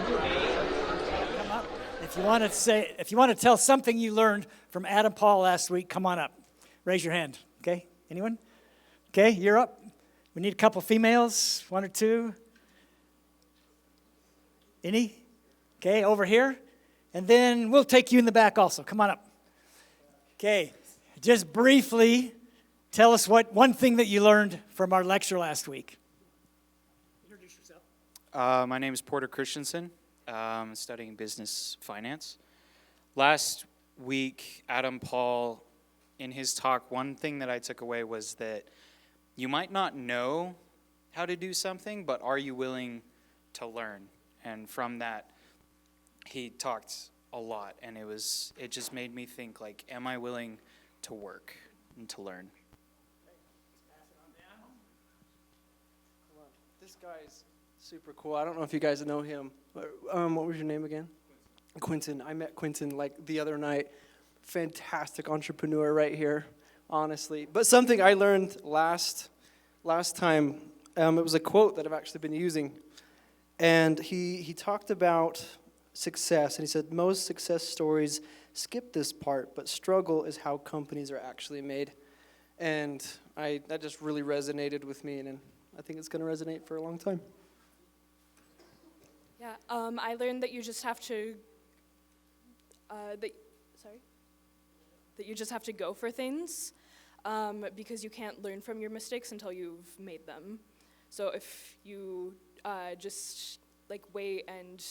Come up. If you want to tell something you learned from Adam Paul last week, come on up. Raise your hand. Okay? Anyone? Okay, you're up. We need a couple females, one or two. Any? Okay, over here. And then we'll take you in the back also. Come on up. Okay, just briefly tell us one thing that you learned from our lecture last week. Introduce yourself. My name is Porter Christensen. I'm studying business finance. Last week, Adam Paul, in his talk, one thing that I took away was that you might not know how to do something, but are you willing to learn? And from that, he talked a lot, and it just made me think, like, am I willing to work and to learn? This guy's super cool. I don't know if you guys know him. What was your name again? Quentin. I met Quentin like the other night. Fantastic entrepreneur right here, honestly. But something I learned last time, it was a quote that I've actually been using. And he talked about success, and he said, most success stories skip this part, but struggle is how companies are actually made. And that just really resonated with me, and I think it's going to resonate for a long time. Yeah, I learned that you just have to, that you just have to go for things, because you can't learn from your mistakes until you've made them. So if you just like wait and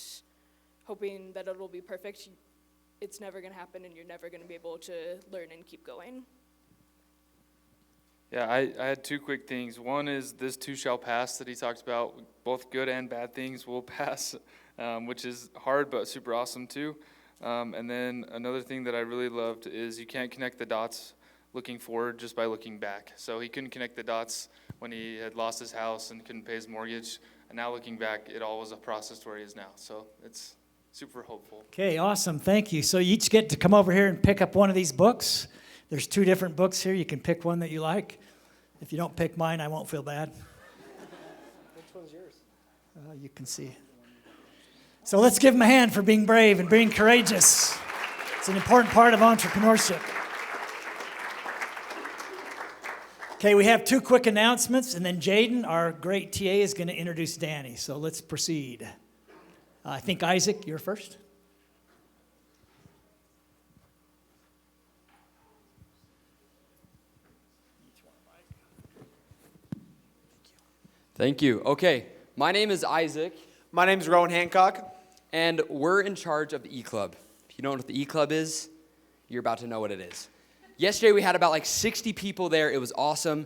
hoping that it'll be perfect, it's never going to happen, and you're never going to be able to learn and keep going. Yeah, I had two quick things. One is this too shall pass that he talks about. Both good and bad things will pass, which is hard but super awesome too. And then another thing that I really loved is you can't connect the dots looking forward just by looking back. So he couldn't connect the dots when he had lost his house and couldn't pay his mortgage. And now looking back, it all was a process to where he is now. So it's super hopeful. Okay, awesome. Thank you. So you each get to come over here and pick up one of these books. There's 2 different books here. You can pick one that you like. If you don't pick mine, I won't feel bad. Which one's yours? You can see. So let's give them a hand for being brave and being courageous. It's an important part of entrepreneurship. Okay, we have 2 quick announcements, and then Jaden, our great TA, is going to introduce Danny. So let's proceed. I think, Isaac, you're first. Thank you. Okay, my name is Isaac. My name's Rowan Hancock. And we're in charge of the E-Club. If you don't know what the E-Club is, you're about to know what it is. Yesterday we had about like 60 people there. It was awesome.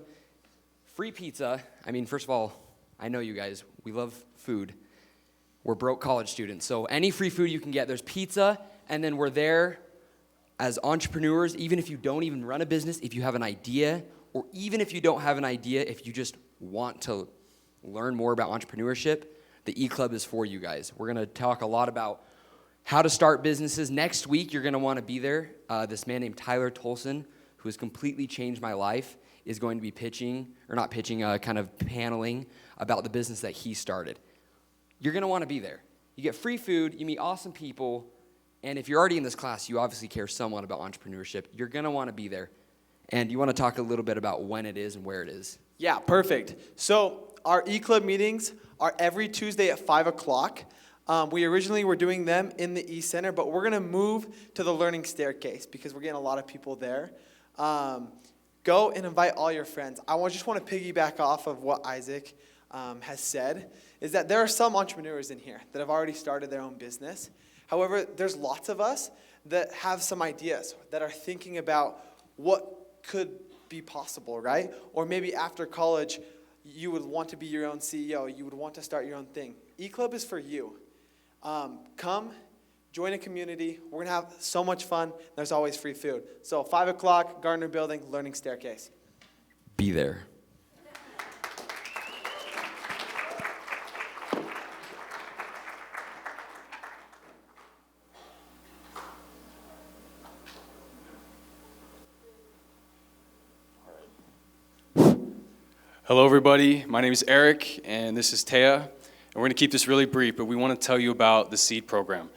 Free pizza. I mean, first of all, I know you guys. We love food. We're broke college students. So any free food you can get. There's pizza, and then we're there as entrepreneurs, even if you don't even run a business, if you have an idea, or even if you don't have an idea, if you just want to learn more about entrepreneurship, the E-Club is for you guys. We're going to talk a lot about how to start businesses. Next week, you're going to want to be there. This man named Tyler Tolson, who has completely changed my life, is going to be kind of paneling about the business that he started. You're going to want to be there. You get free food, you meet awesome people, and if you're already in this class, you obviously care somewhat about entrepreneurship. You're going to want to be there. And you want to talk a little bit about when it is and where it is. Yeah, perfect. So our E-Club meetings are every Tuesday at 5 o'clock. We originally were doing them in the E-Center, but we're going to move to the Learning Staircase because we're getting a lot of people there. Go and invite all your friends. Just want to piggyback off of what Isaac has said, is that there are some entrepreneurs in here that have already started their own business. However, there's lots of us that have some ideas, that are thinking about what could be possible, right? Or maybe after college, you would want to be your own CEO. You would want to start your own thing. E-Club is for you. Come, join a community. We're going to have so much fun. There's always free food. So 5 o'clock, Gardner Building, Learning Staircase. Be there. Hello, everybody. My name is Eric, and this is Taya. And we're going to keep this really brief, but we want to tell you about the SEED program.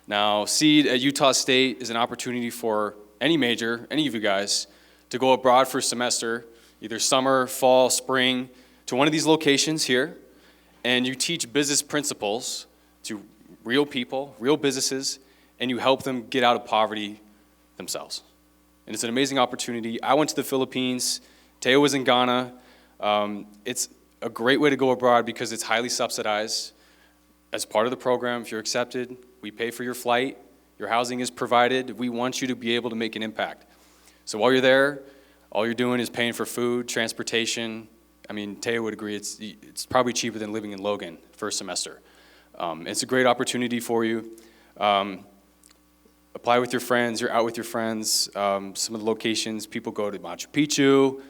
Now, SEED at Utah State is an opportunity for any major, any of you guys, to go abroad for a semester, either summer, fall, spring, to one of these locations here, and you teach business principles to real people, real businesses, and you help them get out of poverty themselves. And it's an amazing opportunity. I went to the Philippines. Teo was in Ghana. It's a great way to go abroad because it's highly subsidized. As part of the program, if you're accepted, we pay for your flight. Your housing is provided. We want you to be able to make an impact. So while you're there, all you're doing is paying for food, transportation. I mean, Teo would agree it's probably cheaper than living in Logan first semester. It's a great opportunity for you. Apply with your friends. You're out with your friends. Some of the locations, people go to Machu Picchu.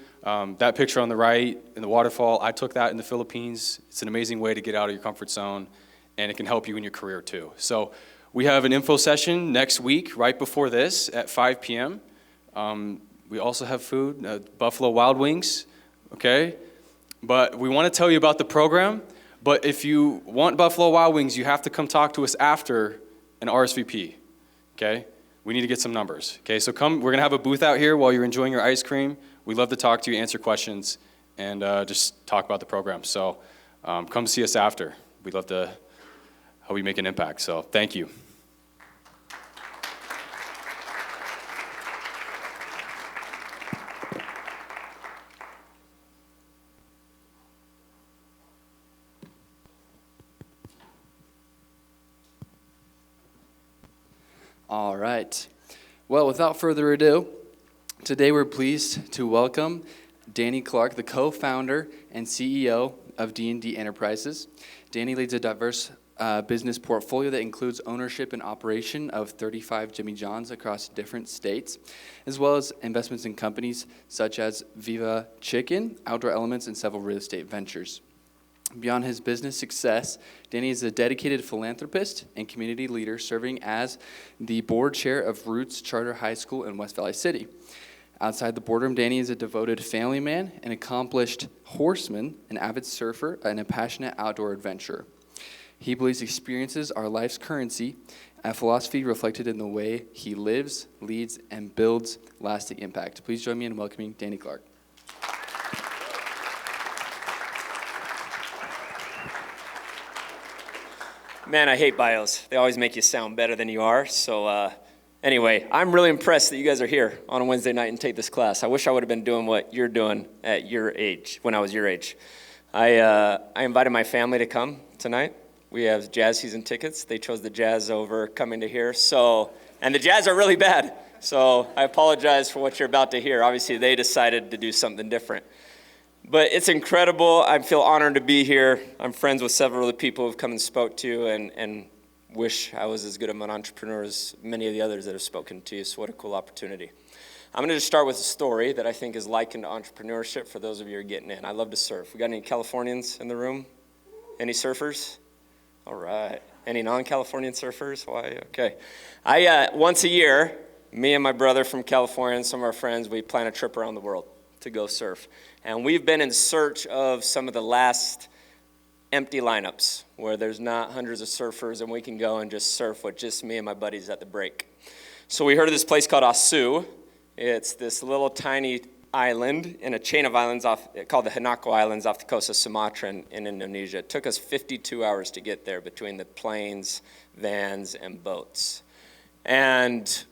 That picture on the right in the waterfall, I took that in the Philippines. It's an amazing way to get out of your comfort zone, and it can help you in your career too. So we have an info session next week, right before this at 5 p.m. We also have food, Buffalo Wild Wings, okay? But we want to tell you about the program, but if you want Buffalo Wild Wings, you have to come talk to us after an RSVP. Okay, we need to get some numbers. Okay, so come, we're gonna have a booth out here while you're enjoying your ice cream. We'd love to talk to you, answer questions, and just talk about the program. So come see us after. We'd love to help you make an impact. So thank you. All right. Well, without further ado, today we're pleased to welcome Danny Clark, the co-founder and CEO of D&D Enterprises. Danny leads a diverse business portfolio that includes ownership and operation of 35 Jimmy John's across different states, as well as investments in companies such as Viva Chicken, Outdoor Elements, and several real estate ventures. Beyond his business success, Danny is a dedicated philanthropist and community leader, serving as the board chair of Roots Charter High School in West Valley City. Outside the boardroom, Danny is a devoted family man, an accomplished horseman, an avid surfer, and a passionate outdoor adventurer. He believes experiences are life's currency, a philosophy reflected in the way he lives, leads, and builds lasting impact. Please join me in welcoming Danny Clark. Man, I hate bios. They always make you sound better than you are. So anyway, I'm really impressed that you guys are here on a Wednesday night and take this class. I wish I would have been doing what you're doing at your age, when I was your age. I invited my family to come tonight. We have jazz season tickets. They chose the Jazz over coming to here. And the Jazz are really bad. So I apologize for what you're about to hear. Obviously, they decided to do something different. But it's incredible. I feel honored to be here. I'm friends with several of the people who've come and spoke to you and wish I was as good of an entrepreneur as many of the others that have spoken to you. So what a cool opportunity. I'm going to just start with a story that I think is likened to entrepreneurship for those of you who are getting in. I love to surf. We got any Californians in the room? Any surfers? All right. Any non-Californian surfers? Why? Okay. Once a year, me and my brother from California and some of our friends, we plan a trip around the world to go surf. And we've been in search of some of the last empty lineups where there's not hundreds of surfers and we can go and just surf with just me and my buddies at the break. So we heard of this place called Asu. It's this little tiny island in a chain of islands called the Hanako Islands off the coast of Sumatra in Indonesia. It took us 52 hours to get there between the planes, vans, and boats. And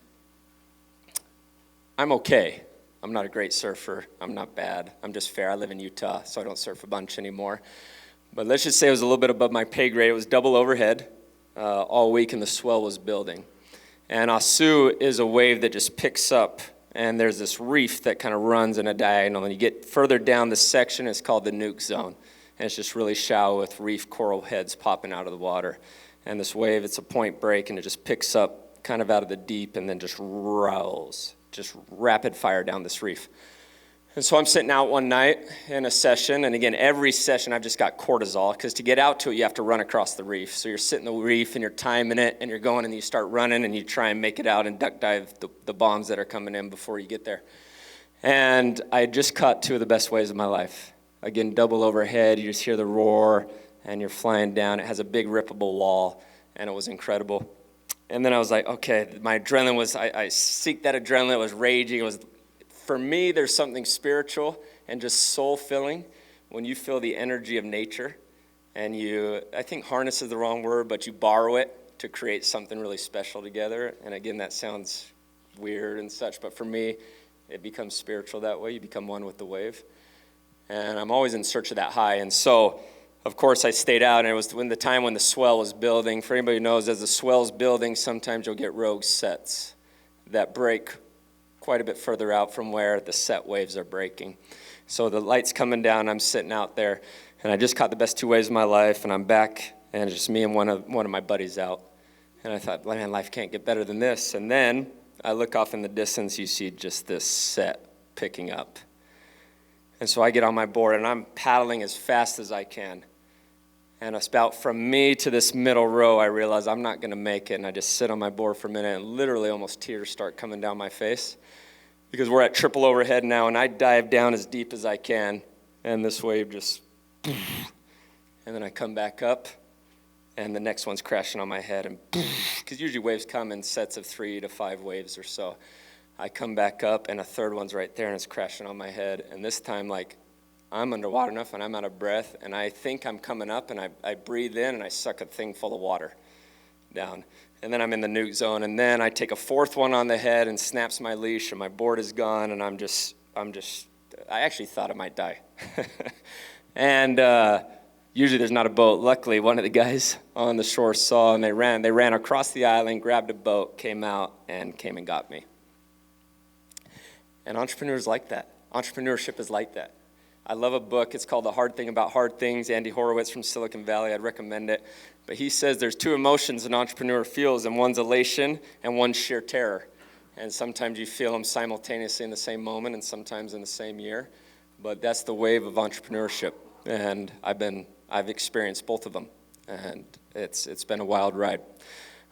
I'm okay. I'm not a great surfer. I'm not bad. I'm just fair. I live in Utah, so I don't surf a bunch anymore. But let's just say it was a little bit above my pay grade. It was double overhead all week, and the swell was building. And Asu is a wave that just picks up, and there's this reef that kind of runs in a diagonal. And you get further down the section, it's called the nuke zone. And it's just really shallow with reef coral heads popping out of the water. And this wave, it's a point break, and it just picks up kind of out of the deep and then just rolls. Just rapid fire down this reef. And so I'm sitting out one night in a session, and again, every session I've just got cortisol, because to get out to it, you have to run across the reef. So you're sitting the reef, and you're timing it, and you're going, and you start running, and you try and make it out and duck dive the bombs that are coming in before you get there. And I had just caught two of the best waves of my life. Again, double overhead, you just hear the roar, and you're flying down. It has a big rippable wall, and it was incredible. And then I was like, okay, my adrenaline was, I seeked that adrenaline. It was raging. It was, for me, there's something spiritual and just soul-filling when you feel the energy of nature, and you, I think harness is the wrong word, but you borrow it to create something really special together. And again, that sounds weird and such, but for me, it becomes spiritual that way. You become one with the wave. And I'm always in search of that high. And so, of course, I stayed out, and it was when the time when the swell was building. For anybody who knows, as the swell's building, sometimes you'll get rogue sets that break quite a bit further out from where the set waves are breaking. So the light's coming down, I'm sitting out there, and I just caught the best 2 waves of my life, and I'm back, and it's just me and one of my buddies out. And I thought, man, life can't get better than this. And then I look off in the distance, you see just this set picking up. And so I get on my board, and I'm paddling as fast as I can. And it's about from me to this middle row, I realize I'm not going to make it. And I just sit on my board for a minute, and literally almost tears start coming down my face. Because we're at triple overhead now, and I dive down as deep as I can. And this wave just, and then I come back up, and the next one's crashing on my head. And because usually waves come in sets of 3 to 5 waves or so. I come back up, and a third one's right there, and it's crashing on my head. And this time, like, I'm underwater enough, and I'm out of breath, and I think I'm coming up, and I breathe in, and I suck a thing full of water down. And then I'm in the nuke zone, and then I take a fourth one on the head and snaps my leash, and my board is gone, and I actually thought I might die. And usually there's not a boat. Luckily, one of the guys on the shore saw, and they ran across the island, grabbed a boat, came out, and came and got me. And entrepreneurs like that. Entrepreneurship is like that. I love a book. It's called The Hard Thing About Hard Things. Andy Horowitz from Silicon Valley. I'd recommend it. But he says there's 2 emotions an entrepreneur feels, and one's elation and one's sheer terror. And sometimes you feel them simultaneously in the same moment and sometimes in the same year. But that's the wave of entrepreneurship. And I've experienced both of them. And it's been a wild ride.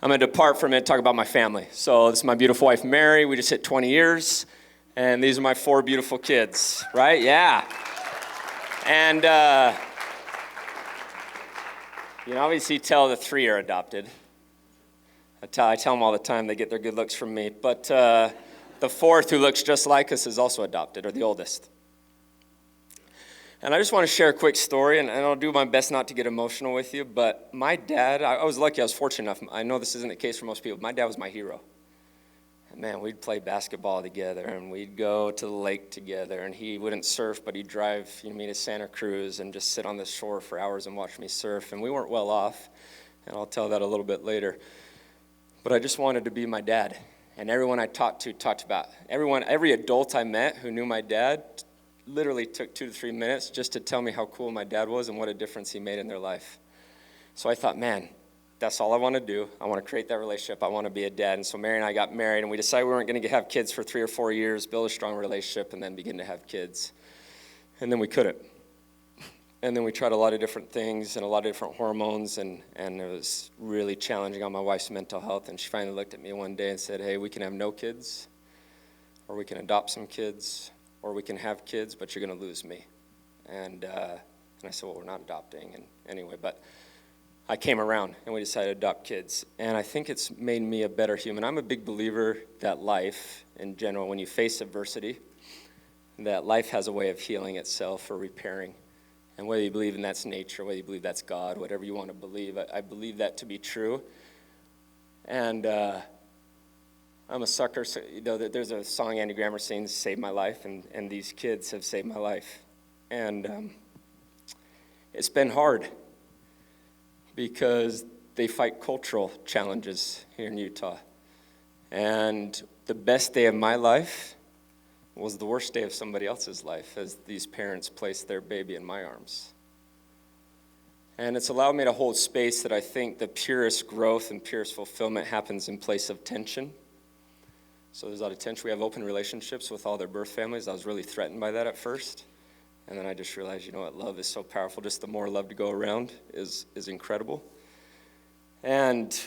I'm going to depart for a minute, talk about my family. So this is my beautiful wife, Mary. We just hit 20 years. And these are my 4 beautiful kids, right? Yeah. And, you know, obviously tell the 3 are adopted. I tell them all the time they get their good looks from me. But the 4th, who looks just like us, is also adopted, or the oldest. And I just want to share a quick story, and I'll do my best not to get emotional with you. But my dad, I was lucky, I was fortunate enough. I know this isn't the case for most people. My dad was my hero. Man, we'd play basketball together, and we'd go to the lake together, and he wouldn't surf, but he'd drive me to Santa Cruz and just sit on the shore for hours and watch me surf, and we weren't well off, and I'll tell that a little bit later. But I just wanted to be my dad, and everyone I talked about, every adult I met who knew my dad literally took 2 to 3 minutes just to tell me how cool my dad was and what a difference he made in their life. So I thought, man, that's all I want to do. I want to create that relationship. I want to be a dad. And so Mary and I got married, and we decided we weren't going to have kids for 3 or 4 years, build a strong relationship, and then begin to have kids. And then we couldn't. And then we tried a lot of different things and a lot of different hormones, and it was really challenging on my wife's mental health. And she finally looked at me one day and said, hey, we can have no kids, or we can adopt some kids, or we can have kids, but you're going to lose me. And I said, well, we're not adopting. And anyway, but I came around, and we decided to adopt kids. And I think it's made me a better human. I'm a big believer that life, in general, when you face adversity, that life has a way of healing itself or repairing. And whether you believe in that's nature, whether you believe that's God, whatever you want to believe, I believe that to be true. And I'm a sucker. So, you know, there's a song Andy Grammer sings, Saved My Life, and these kids have saved my life. And it's been hard, because they fight cultural challenges here in Utah. And the best day of my life was the worst day of somebody else's life as these parents placed their baby in my arms. And it's allowed me to hold space that I think the purest growth and purest fulfillment happens in place of tension. So there's a lot of tension. We have open relationships with all their birth families. I was really threatened by that at first. And then I just realized, you know what, love is so powerful. Just the more love to go around is incredible. And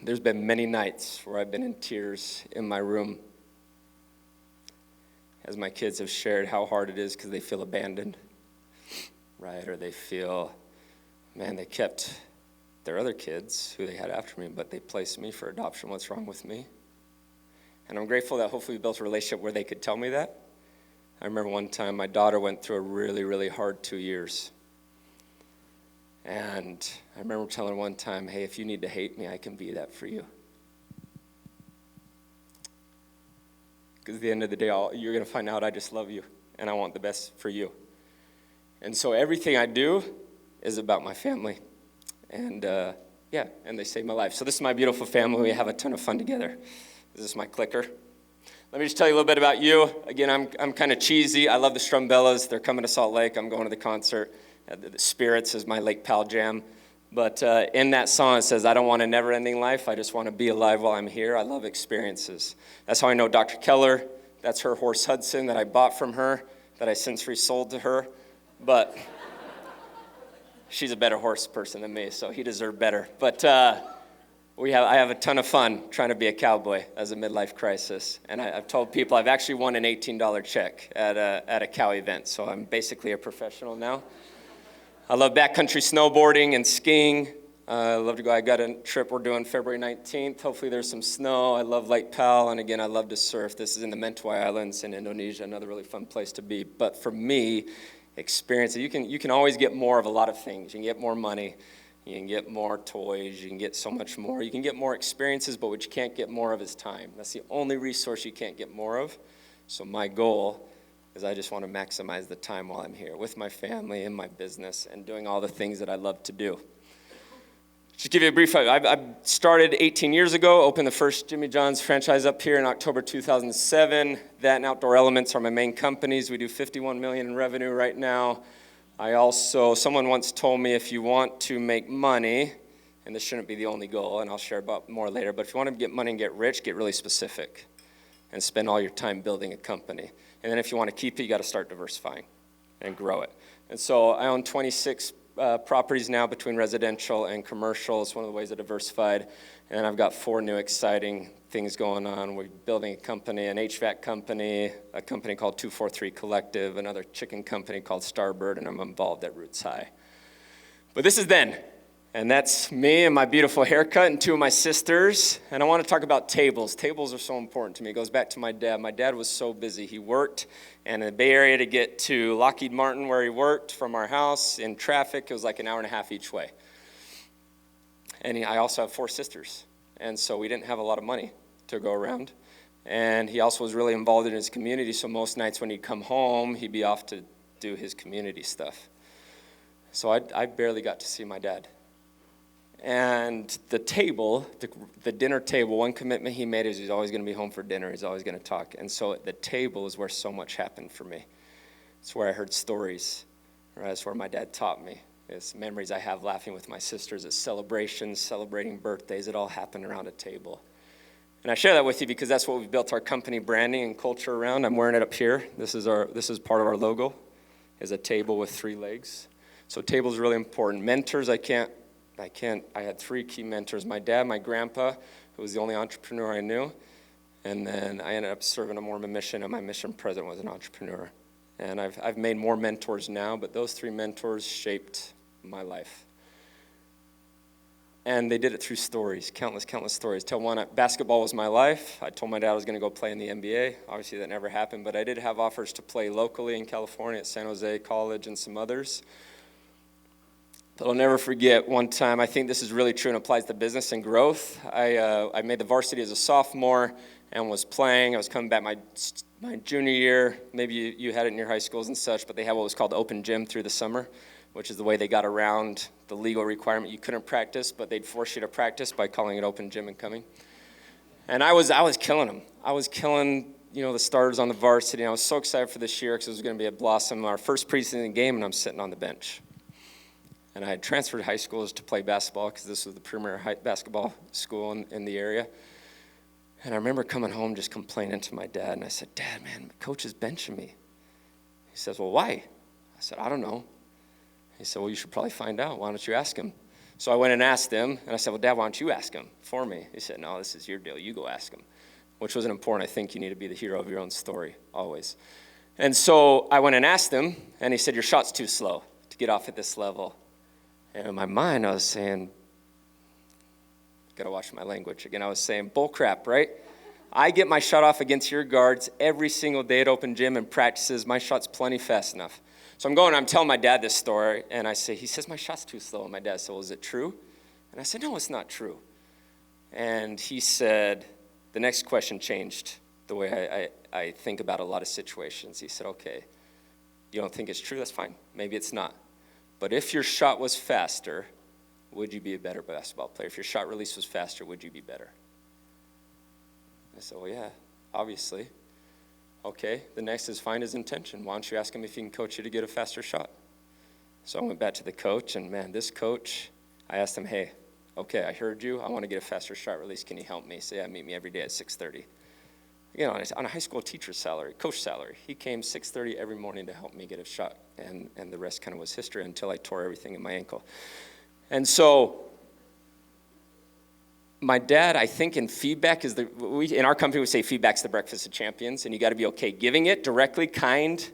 there's been many nights where I've been in tears in my room as my kids have shared how hard it is because they feel abandoned, right? Or they feel, man, they kept their other kids who they had after me, but they placed me for adoption. What's wrong with me? And I'm grateful that hopefully we built a relationship where they could tell me that. I remember one time my daughter went through a really, really hard 2 years. And I remember telling her one time, hey, if you need to hate me, I can be that for you. Because at the end of the day, you're going to find out I just love you, and I want the best for you. And so everything I do is about my family. And and they saved my life. So this is my beautiful family. We have a ton of fun together. This is my clicker. Let me just tell you a little bit about you. Again, I'm kind of cheesy. I love the Strumbellas. They're coming to Salt Lake. I'm going to the concert. The Spirits is my Lake Powell jam. But in that song, it says, I don't want a never-ending life. I just want to be alive while I'm here. I love experiences. That's how I know Dr. Keller. That's her horse, Hudson, that I bought from her, that I since resold to her. But she's a better horse person than me, so he deserved better. But I have a ton of fun trying to be a cowboy as a midlife crisis. And I've told people I've actually won an $18 check at a cow event, so I'm basically a professional now. I love backcountry snowboarding and skiing. I love to go. I got a trip we're doing February 19th. Hopefully there's some snow. I love Lake Powell, and again, I love to surf. This is in the Mentawai Islands in Indonesia, another really fun place to be. But for me, experience, you can always get more of a lot of things. You can get more money. You can get more toys. You can get so much more. You can get more experiences, but what you can't get more of is time. That's the only resource you can't get more of. So my goal is I just want to maximize the time while I'm here with my family and my business and doing all the things that I love to do. Just give you a brief, I started 18 years ago, opened the first Jimmy John's franchise up here in October 2007. That and Outdoor Elements are my main companies. We do $51 million in revenue right now. Someone once told me if you want to make money, and this shouldn't be the only goal, and I'll share about more later, but if you want to get money and get rich, get really specific and spend all your time building a company. And then if you want to keep it, you got to start diversifying and grow it. And so I own 26 properties now between residential and commercial. It's one of the ways I diversified. And I've got 4 new exciting things going on. We're building a company, an HVAC company, a company called 243 Collective, another chicken company called Starbird, and I'm involved at Roots High. But this is then. And that's me and my beautiful haircut and 2 of my sisters. And I want to talk about tables. Tables are so important to me. It goes back to my dad. My dad was so busy. He worked, and in the Bay Area to get to Lockheed Martin where he worked from our house in traffic, it was like an hour and a half each way. And I also have 4 sisters. And so we didn't have a lot of money to go around. And he also was really involved in his community. So most nights when he'd come home, he'd be off to do his community stuff. So I barely got to see my dad. And the table, the dinner table, one commitment he made is he's always going to be home for dinner. He's always going to talk. And so the table is where so much happened for me. It's where I heard stories. Right? It's where my dad taught me. It's memories I have laughing with my sisters. It's celebrations, celebrating birthdays. It all happened around a table. And I share that with you because that's what we've built our company branding and culture around. I'm wearing it up here. This is part of our logo, is a table with 3 legs. So table is really important. Mentors, I had 3 key mentors. My dad, my grandpa, who was the only entrepreneur I knew. And then I ended up serving a Mormon mission, and my mission president was an entrepreneur. And I've made more mentors now, but those 3 mentors shaped my life. And they did it through stories, countless stories. Basketball was my life. I told my dad I was going to go play in the NBA. Obviously, that never happened, but I did have offers to play locally in California at San Jose College and some others. But I'll never forget one time, I think this is really true and applies to business and growth. I made the varsity as a sophomore and was playing. I was coming back my junior year. Maybe you had it in your high schools and such, but they had what was called open gym through the summer, which is the way they got around the legal requirement. You couldn't practice, but they'd force you to practice by calling it open gym and coming. And I was killing them. I was killing the starters on the varsity. And I was so excited for this year because it was going to be a blossom. Our first preseason game, and I'm sitting on the bench. And I had transferred high schools to play basketball because this was the premier basketball school in the area. And I remember coming home just complaining to my dad. And I said, Dad, man, coach is benching me. He says, well, why? I said, I don't know. He said, well, you should probably find out. Why don't you ask him? So I went and asked him. And I said, well, Dad, why don't you ask him for me? He said, no, this is your deal. You go ask him, which wasn't important. I think you need to be the hero of your own story always. And so I went and asked him. And he said, your shot's too slow. to get off at this level. And in my mind, I was saying, gotta watch my language. Again, I was saying, bull crap, right? I get my shot off against your guards every single day at open gym and practices. My shot's plenty fast enough. So I'm telling my dad this story, and he says, my shot's too slow. And my dad said, well, is it true? And I said, no, it's not true. And he said, the next question changed the way I think about a lot of situations. He said, okay, you don't think it's true? That's fine. Maybe it's not. But if your shot was faster, would you be a better basketball player? If your shot release was faster, would you be better? I said, well, yeah, obviously. Okay, the next is find his intention. Why don't you ask him if he can coach you to get a faster shot? So I went back to the coach, and man, this coach, I asked him, hey, okay, I heard you. I want to get a faster shot release. Can you help me? He said, yeah, meet me every day at 6:30. Again, on a high school teacher's salary, coach salary. He came 6:30 every morning to help me get a shot, and the rest kind of was history until I tore everything in my ankle. And so my dad, I think in feedback in our company we say feedback's the breakfast of champions, and you got to be okay giving it directly. Kind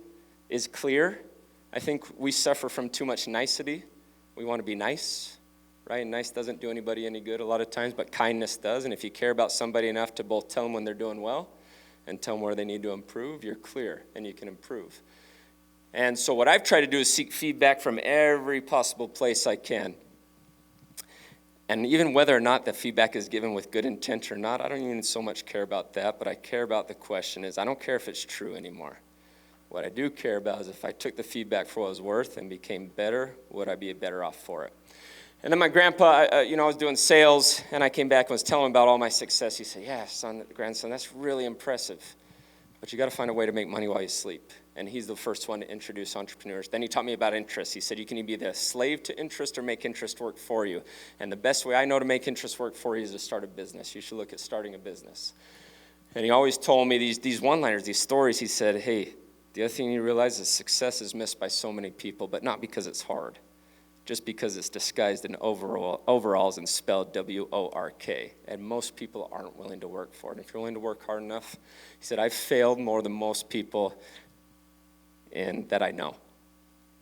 is clear. I think we suffer from too much nicety. We want to be nice, right? And nice doesn't do anybody any good a lot of times, but kindness does. And if you care about somebody enough to both tell them when they're doing well and tell them where they need to improve, you're clear and you can improve. And so what I've tried to do is seek feedback from every possible place I can. And even whether or not the feedback is given with good intent or not, I don't even so much care about that, but I care about the question is, I don't care if it's true anymore. What I do care about is if I took the feedback for what it was worth and became better, would I be better off for it? And then my grandpa, I was doing sales, and I came back and was telling him about all my success. He said, yeah, grandson, that's really impressive, but you got to find a way to make money while you sleep. And he's the first one to introduce entrepreneurs. Then he taught me about interest. He said, you can either be the slave to interest or make interest work for you. And the best way I know to make interest work for you is to start a business. You should look at starting a business. And he always told me these one-liners, these stories. He said, hey, the other thing you realize is success is missed by so many people, but not because it's hard, just because it's disguised in overalls and spelled W-O-R-K. And most people aren't willing to work for it. And if you're willing to work hard enough, he said, I've failed more than most people in that I know.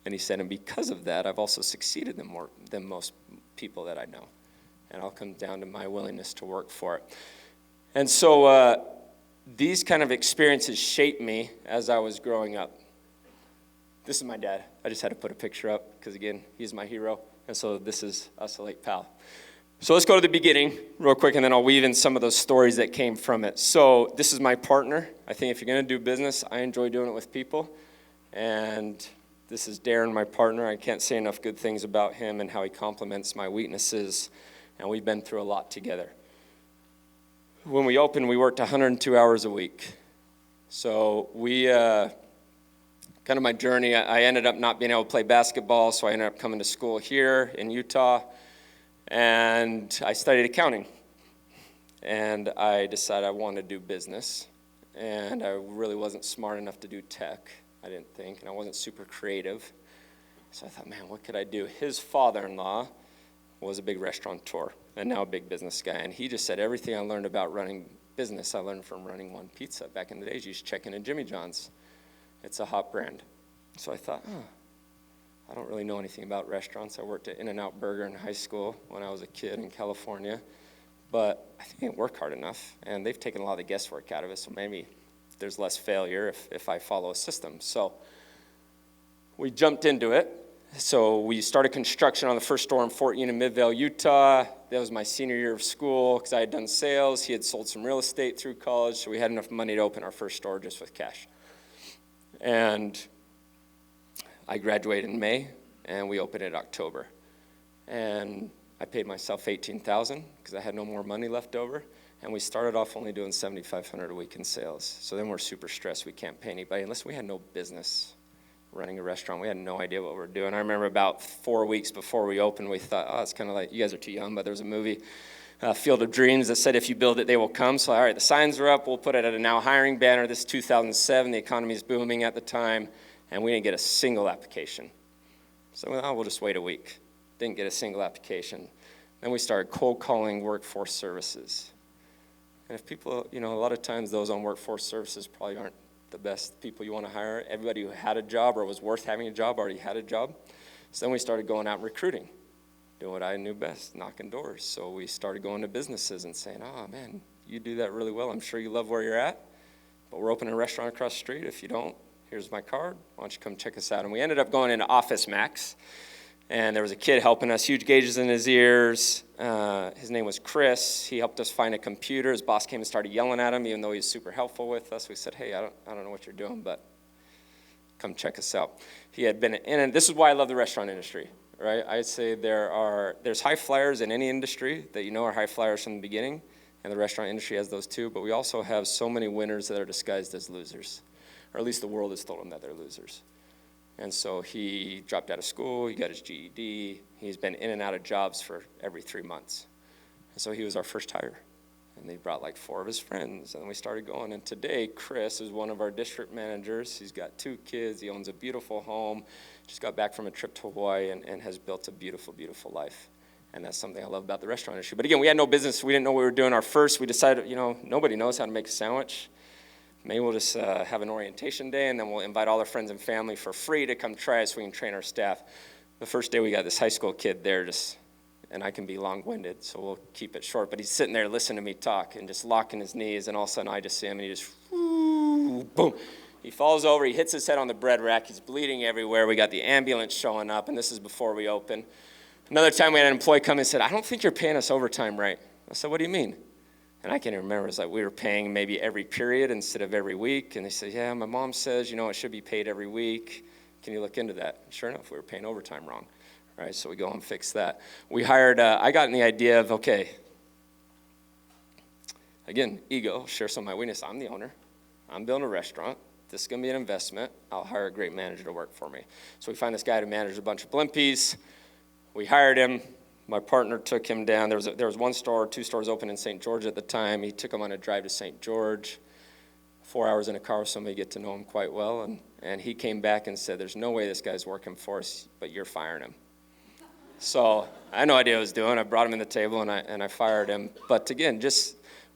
And he said, and because of that, I've also succeeded more than most people that I know. And I'll come down to my willingness to work for it. And so these kind of experiences shaped me as I was growing up. This is my dad. I just had to put a picture up because, again, he's my hero. And so this is us, a late pal. So let's go to the beginning real quick, and then I'll weave in some of those stories that came from it. So this is my partner. I think if you're going to do business, I enjoy doing it with people. And this is Darren, my partner. I can't say enough good things about him and how he complements my weaknesses. And we've been through a lot together. When we opened, we worked 102 hours a week. So we, kind of my journey, I ended up not being able to play basketball, so I ended up coming to school here in Utah. And I studied accounting. And I decided I wanted to do business. And I really wasn't smart enough to do tech, I didn't think, and I wasn't super creative. So I thought, man, what could I do? His father-in-law was a big restaurateur and now a big business guy. And he just said everything I learned about running business, I learned from running One Pizza. Back in the days, you used to check in at Jimmy John's. It's a hot brand. So I thought, I don't really know anything about restaurants. I worked at In-N-Out Burger in high school when I was a kid in California. But I think I didn't work hard enough. And they've taken a lot of the guesswork out of it, so maybe there's less failure if I follow a system. So we jumped into it. So we started construction on the first store in Fort Union, Midvale, Utah. That was my senior year of school because I had done sales. He had sold some real estate through college, so we had enough money to open our first store just with cash. And I graduated in May, and we opened in October. And I paid myself $18,000 because I had no more money left over. And we started off only doing $7,500 a week in sales. So then we're super stressed. We can't pay anybody. And listen, we had no business running a restaurant. We had no idea what we were doing. I remember about 4 weeks before we opened, we thought, it's kind of like, you guys are too young, but there was a movie, Field of Dreams, that said, if you build it, they will come. So, all right, the signs are up. We'll put it at a now hiring banner. This is 2007. The economy is booming at the time. And we didn't get a single application. So we'll just wait a week. Didn't get a single application. Then we started cold calling workforce services. And if people, a lot of times those on workforce services probably aren't the best people you want to hire. Everybody who had a job or was worth having a job already had a job. So then we started going out and recruiting, doing what I knew best, knocking doors. So we started going to businesses and saying, oh man, you do that really well. I'm sure you love where you're at, but we're opening a restaurant across the street. If you don't, here's my card. Why don't you come check us out? And we ended up going into Office Max. And there was a kid helping us, huge gauges in his ears. His name was Chris. He helped us find a computer. His boss came and started yelling at him, even though he was super helpful with us. We said, hey, I don't know what you're doing, but come check us out. He had been in, and this is why I love the restaurant industry, right? I'd say there's high flyers in any industry that you know are high flyers from the beginning, and the restaurant industry has those too, but we also have so many winners that are disguised as losers, or at least the world has told them that they're losers. And so he dropped out of school, he got his GED, he's been in and out of jobs for every 3 months. And so he was our first hire. And they brought like 4 of his friends, and we started going. And today, Chris is one of our district managers. He's got 2 kids, he owns a beautiful home, just got back from a trip to Hawaii and has built a beautiful, beautiful life. And that's something I love about the restaurant industry. But again, we had no business, we didn't know what we were doing. We decided, nobody knows how to make a sandwich. Maybe we'll just have an orientation day, and then we'll invite all our friends and family for free to come try it so we can train our staff. The first day we got this high school kid there, and I can be long-winded, so we'll keep it short. But he's sitting there listening to me talk and just locking his knees, and all of a sudden I just see him, and he just, boom. He falls over, he hits his head on the bread rack, he's bleeding everywhere. We got the ambulance showing up, and this is before we open. Another time we had an employee come and said, I don't think you're paying us overtime right. I said, what do you mean? And I can't even remember. It's like we were paying maybe every period instead of every week. And they said, yeah, my mom says, it should be paid every week. Can you look into that? And sure enough, we were paying overtime wrong. Right, so we go and fix that. We hired, I got in the idea of, okay, again, ego, share some of my weakness. I'm the owner. I'm building a restaurant. This is going to be an investment. I'll hire a great manager to work for me. So we find this guy to manage a bunch of Blimpies. We hired him. My partner took him down. There was 1 store, 2 stores open in St. George at the time. He took him on a drive to St. George, 4 hours in a car with somebody, get to know him quite well. And he came back and said, there's no way this guy's working for us, but you're firing him. So I had no idea what I was doing. I brought him in the table, and I fired him. But again,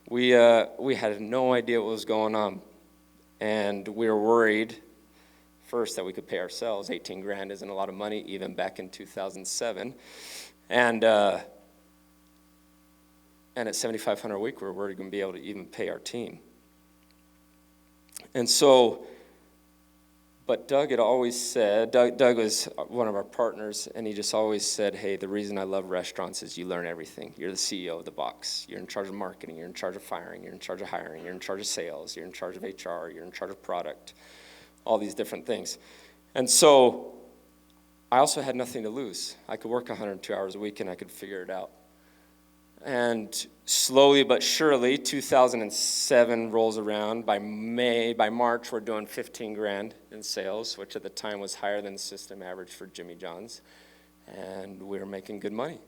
we had no idea what was going on. And we were worried, first, that we could pay ourselves. 18 grand isn't a lot of money, even back in 2007. And at $7,500 a week, we were worried we were going to be able to even pay our team. And so, but Doug had always said, Doug was one of our partners, and he just always said, hey, the reason I love restaurants is you learn everything. You're the CEO of the box. You're in charge of marketing. You're in charge of firing. You're in charge of hiring. You're in charge of sales. You're in charge of HR. You're in charge of product, all these different things. And so I also had nothing to lose. I could work 102 hours a week, and I could figure it out. And slowly but surely, 2007 rolls around. By March, we're doing 15 grand in sales, which at the time was higher than the system average for Jimmy John's. And we were making good money.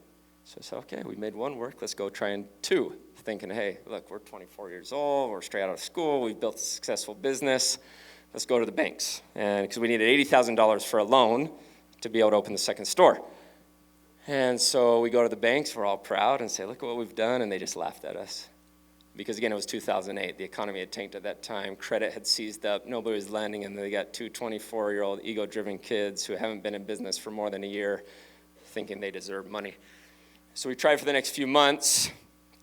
So I said, okay, we made 1 work, let's go try 2. Thinking, hey, look, we're 24 years old, we're straight out of school, we've built a successful business, let's go to the banks. And because we needed $80,000 for a loan to be able to open the 2nd store. And so we go to the banks, we're all proud, and say, look at what we've done, and they just laughed at us. Because again, it was 2008, the economy had tanked at that time, credit had seized up, nobody was lending, and they got 2 24-year-old ego-driven kids who haven't been in business for more than a year, thinking they deserve money. So we tried for the next few months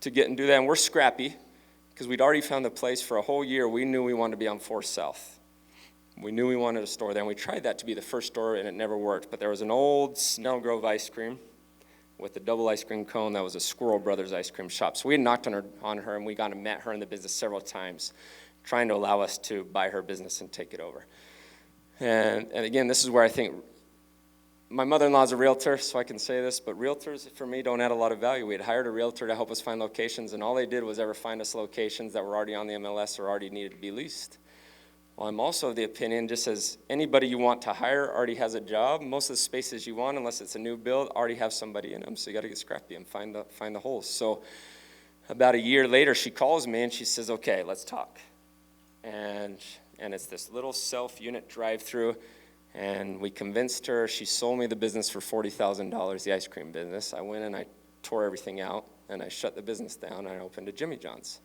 to get and do that, and we're scrappy, because we'd already found the place for a whole year. We knew we wanted to be on 4th South. We knew we wanted a store there, and we tried that to be the first store, and it never worked. But there was an old Snell Grove ice cream with a double ice cream cone that was a Squirrel Brothers ice cream shop. So we had knocked on her, and we got and met her in the business several times, trying to allow us to buy her business and take it over. And again, this is where I think, my mother-in-law's a realtor, so I can say this, but realtors, for me, don't add a lot of value. We had hired a realtor to help us find locations, and all they did was ever find us locations that were already on the MLS or already needed to be leased. Well, I'm also of the opinion, just as anybody you want to hire already has a job, most of the spaces you want, unless it's a new build, already have somebody in them. So you got to get scrappy and find the holes. So about a year later, she calls me and she says, okay, let's talk. And it's this little self-unit drive-through, and we convinced her. She sold me the business for $40,000, the ice cream business. I went and I tore everything out, and I shut the business down, and I opened a Jimmy John's.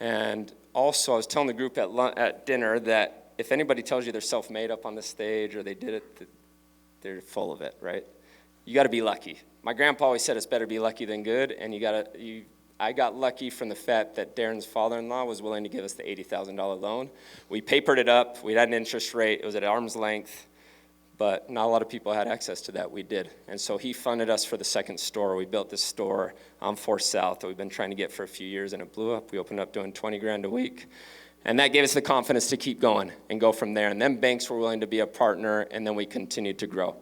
And also, I was telling the group at dinner that if anybody tells you they're self-made up on the stage or they did it, they're full of it, right? You got to be lucky. My grandpa always said it's better to be lucky than good, and I got lucky from the fact that Darren's father-in-law was willing to give us the $80,000 loan. We papered it up. We had an interest rate. It was at arm's length, but not a lot of people had access to that. We did. And so he funded us for the second store. We built this store on 4th South that we've been trying to get for a few years, and it blew up. We opened up doing $20,000 a week. And that gave us the confidence to keep going and go from there. And then banks were willing to be a partner, and then we continued to grow.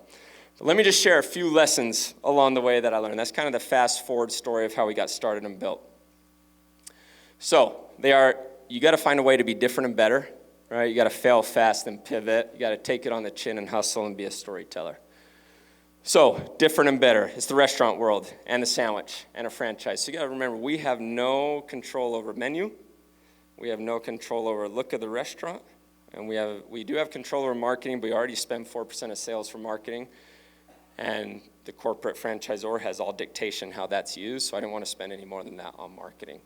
But let me just share a few lessons along the way that I learned. That's kind of the fast-forward story of how we got started and built. So you got to find a way to be different and better, right? You got to fail fast and pivot. You got to take it on the chin and hustle and be a storyteller. So different and better. It's the restaurant world and the sandwich and a franchise. So you got to remember, we have no control over menu. We have no control over look of the restaurant. And we do have control over marketing, but we already spend 4% of sales for marketing. And the corporate franchisor has all dictation how that's used, so I didn't want to spend any more than that on marketing.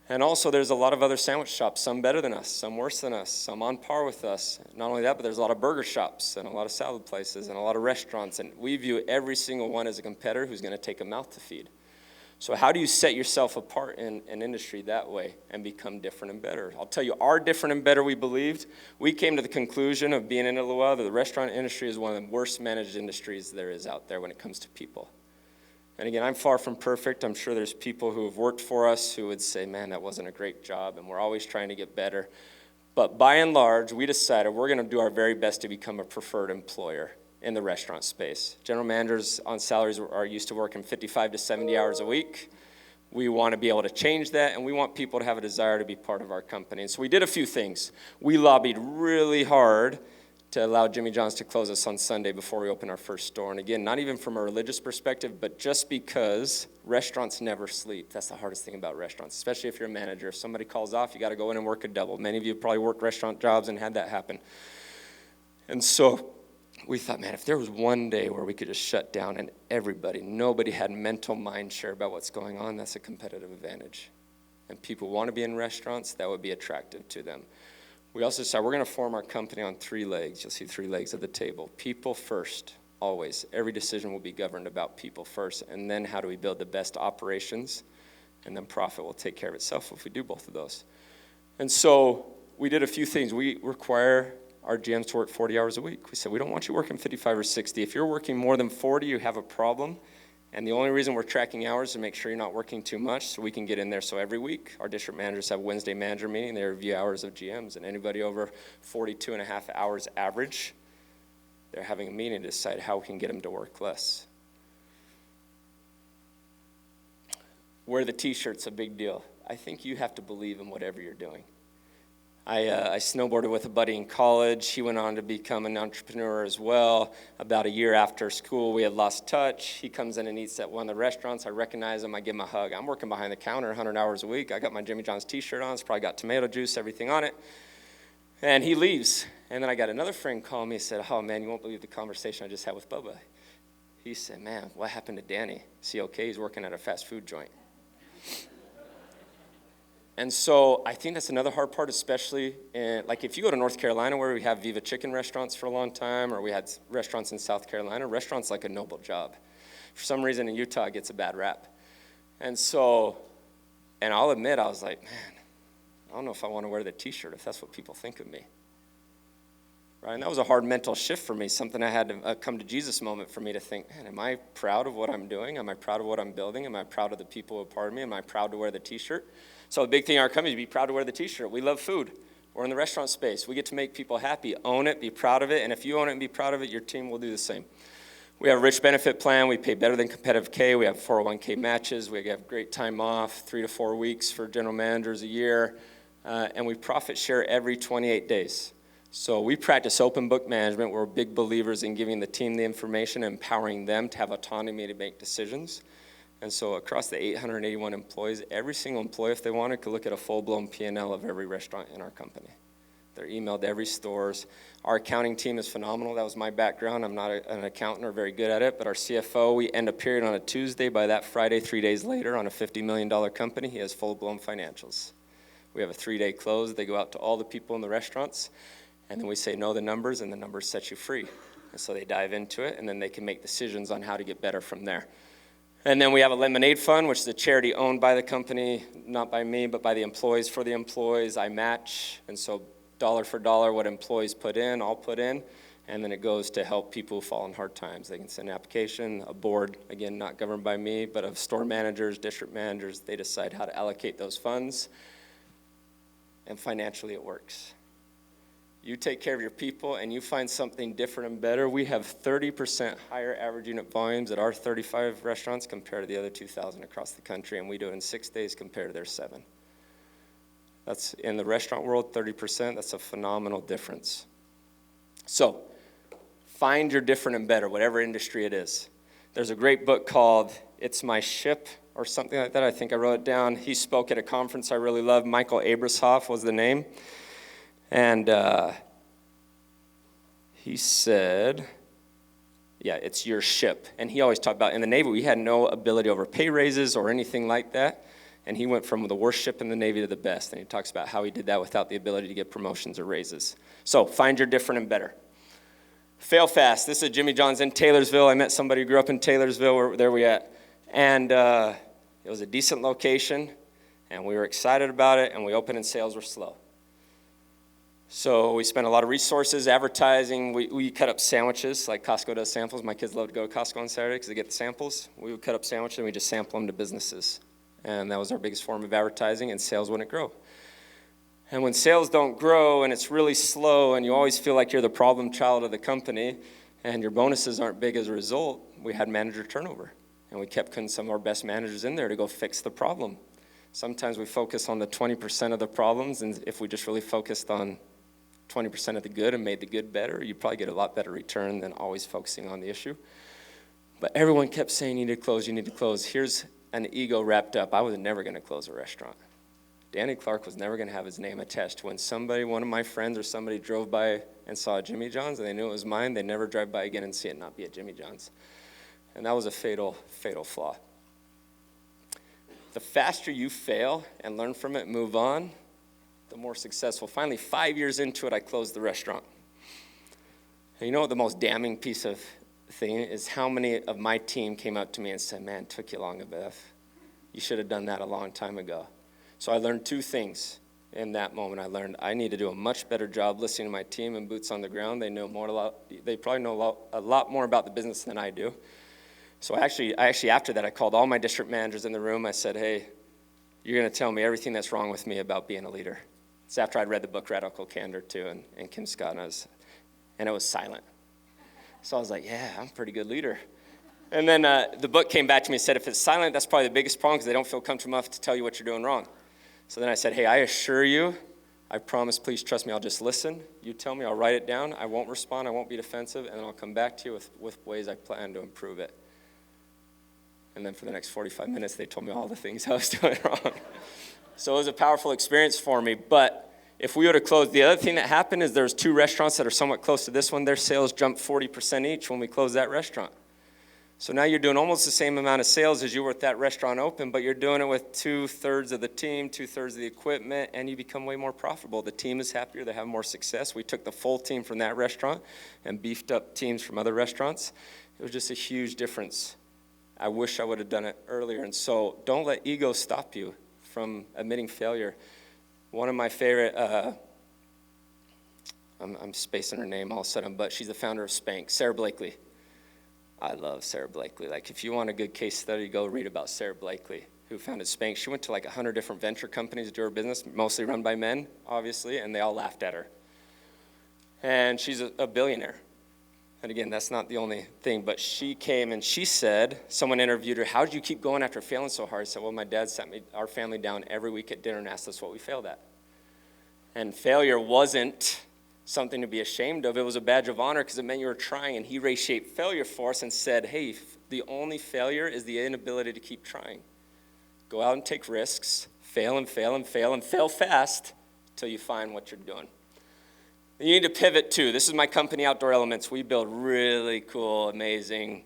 And also, there's a lot of other sandwich shops, some better than us, some worse than us, some on par with us. Not only that, but there's a lot of burger shops and a lot of salad places and a lot of restaurants, and we view every single one as a competitor who's going to take a mouth to feed. So how do you set yourself apart in an industry that way and become different and better? I'll tell you, our different and better we believed. We came to the conclusion of being in it a while that the restaurant industry is one of the worst managed industries there is out there when it comes to people. And again, I'm far from perfect. I'm sure there's people who have worked for us who would say, man, that wasn't a great job, and we're always trying to get better. But by and large, we decided we're going to do our very best to become a preferred employer in the restaurant space. General managers on salaries are used to working 55 to 70 hours a week. We want to be able to change that, and we want people to have a desire to be part of our company. And so we did a few things. We lobbied really hard to allow Jimmy John's to close us on Sunday before we open our first store. And again, not even from a religious perspective, but just because restaurants never sleep. That's the hardest thing about restaurants, especially if you're a manager. If somebody calls off, you got to go in and work a double. Many of you have probably worked restaurant jobs and had that happen. And so we thought, man, if there was one day where we could just shut down and nobody had mental mind share about what's going on, that's a competitive advantage. And people want to be in restaurants, that would be attractive to them. We also decided we're going to form our company on 3 legs. You'll see 3 legs of the table. People first, always. Every decision will be governed about people first. And then how do we build the best operations? And then profit will take care of itself if we do both of those. And so we did a few things. We require our GMs to work 40 hours a week. We said, we don't want you working 55 or 60. If you're working more than 40, you have a problem. And the only reason we're tracking hours is to make sure you're not working too much so we can get in there. So every week, our district managers have Wednesday manager meeting. They review hours of GMs. And anybody over 42 and a half hours average, they're having a meeting to decide how we can get them to work less. Wear the t-shirt's a big deal. I think you have to believe in whatever you're doing. I snowboarded with a buddy in college. He went on to become an entrepreneur as well. About a year after school, we had lost touch. He comes in and eats at one of the restaurants. I recognize him. I give him a hug. I'm working behind the counter 100 hours a week. I got my Jimmy John's t-shirt on. It's probably got tomato juice, everything on it. And he leaves. And then I got another friend call me and said, oh, man, you won't believe the conversation I just had with Bubba. He said, man, what happened to Danny? Is he okay? He's working at a fast food joint. And so I think that's another hard part, especially like if you go to North Carolina where we have Viva Chicken restaurants for a long time, or we had restaurants in South Carolina, restaurants like a noble job. For some reason in Utah it gets a bad rap. And so, and I'll admit, I was like, man, I don't know if I want to wear the t-shirt if that's what people think of me. Right? And that was a hard mental shift for me, something I had to come to Jesus moment for me to think, man, am I proud of what I'm doing? Am I proud of what I'm building? Am I proud of the people who are part of me? Am I proud to wear the t-shirt? So the big thing in our company is be proud to wear the t-shirt. We love food. We're in the restaurant space. We get to make people happy. Own it, be proud of it, and if you own it and be proud of it, your team will do the same. We have a rich benefit plan. We pay better than competitive K. We have 401k matches. We have great time off, 3 to 4 weeks for general managers a year, and we profit share every 28 days. So we practice open book management. We're big believers in giving the team the information and empowering them to have autonomy to make decisions. And so across the 881 employees, every single employee, if they wanted, could look at a full-blown P&L of every restaurant in our company. They're emailed to every stores. Our accounting team is phenomenal. That was my background. I'm not an accountant or very good at it, but our CFO, we end a period on a Tuesday. By that Friday, 3 days later, on a $50 million company, he has full-blown financials. We have a 3-day close. They go out to all the people in the restaurants, and then we say, know the numbers, and the numbers set you free. And so they dive into it, and then they can make decisions on how to get better from there. And then we have a lemonade fund, which is a charity owned by the company, not by me, but by the employees. For the employees, I match. And so dollar for dollar, what employees put in, I'll put in. And then it goes to help people who fall in hard times. They can send an application, a board, again, not governed by me, but of store managers, district managers. They decide how to allocate those funds. And financially, it works. You take care of your people and you find something different and better. We have 30% higher average unit volumes at our 35 restaurants compared to the other 2,000 across the country, and we do it in 6 days compared to their 7. That's in the restaurant world, 30%. That's a phenomenal difference. So, find your different and better, whatever industry it is. There's a great book called It's My Ship or something like that. I think I wrote it down. He spoke at a conference I really loved. Michael Abrashoff was the name. And he said, yeah, it's your ship. And he always talked about in the Navy, we had no ability over pay raises or anything like that. And he went from the worst ship in the Navy to the best. And he talks about how he did that without the ability to get promotions or raises. So find your different and better. Fail fast. This is Jimmy John's in Taylorsville. I met somebody who grew up in Taylorsville. There we at. And it was a decent location. And we were excited about it. And we opened and sales were slow. So we spent a lot of resources, advertising. We cut up sandwiches, like Costco does samples. My kids love to go to Costco on Saturday because they get the samples. We would cut up sandwiches and we just sample them to businesses. And that was our biggest form of advertising, and sales wouldn't grow. And when sales don't grow and it's really slow and you always feel like you're the problem child of the company and your bonuses aren't big as a result, we had manager turnover. And we kept putting some of our best managers in there to go fix the problem. Sometimes we focus on the 20% of the problems, and if we just really focused on 20% of the good and made the good better, you'd probably get a lot better return than always focusing on the issue. But everyone kept saying, you need to close, you need to close. Here's an ego wrapped up. I was never going to close a restaurant. Danny Clark was never going to have his name attached. When somebody, one of my friends or somebody drove by and saw a Jimmy John's and they knew it was mine, they'd never drive by again and see it not be a Jimmy John's. And that was a fatal, fatal flaw. The faster you fail and learn from it, move on, the more successful. Finally, 5 years into it, I closed the restaurant. And you know what the most damning piece of thing is? How many of my team came up to me and said, man, it took you long enough. You should have done that a long time ago. So I learned 2 things in that moment. I learned I need to do a much better job listening to my team and boots on the ground. They probably know a lot more about the business than I do. So actually after that, I called all my district managers in the room. I said, hey, you're going to tell me everything that's wrong with me about being a leader. It's after I'd read the book Radical Candor too, and Kim Scott, and it was silent. So I was like, yeah, I'm a pretty good leader. And then the book came back to me and said, if it's silent, that's probably the biggest problem because they don't feel comfortable enough to tell you what you're doing wrong. So then I said, hey, I assure you, I promise, please trust me, I'll just listen. You tell me, I'll write it down. I won't respond, I won't be defensive, and then I'll come back to you with ways I plan to improve it. And then for the next 45 minutes, they told me all the things I was doing wrong. So it was a powerful experience for me. But if we would have closed, the other thing that happened is there's 2 restaurants that are somewhat close to this one. Their sales jumped 40% each when we closed that restaurant. So now you're doing almost the same amount of sales as you were with that restaurant open, but you're doing it with 2/3 of the team, 2/3 of the equipment, and you become way more profitable. The team is happier. They have more success. We took the full team from that restaurant and beefed up teams from other restaurants. It was just a huge difference. I wish I would have done it earlier. And so don't let ego stop you from admitting failure. One of my favorite, I'm spacing her name all of a sudden, but she's the founder of Spank, Sarah Blakely. I love Sarah Blakely. Like, if you want a good case study, go read about Sarah Blakely, who founded Spank. She went to like 100 different venture companies to do her business, mostly run by men, obviously, and they all laughed at her. And she's a billionaire. And again, that's not the only thing, but she came and she said, someone interviewed her, how did you keep going after failing so hard? I said, well, my dad sat our family down every week at dinner and asked us what we failed at. And failure wasn't something to be ashamed of. It was a badge of honor because it meant you were trying. And he reshaped failure for us and said, hey, the only failure is the inability to keep trying. Go out and take risks, fail and fail and fail and fail fast until you find what you're doing. You need to pivot too. This is my company, Outdoor Elements. We build really cool, amazing,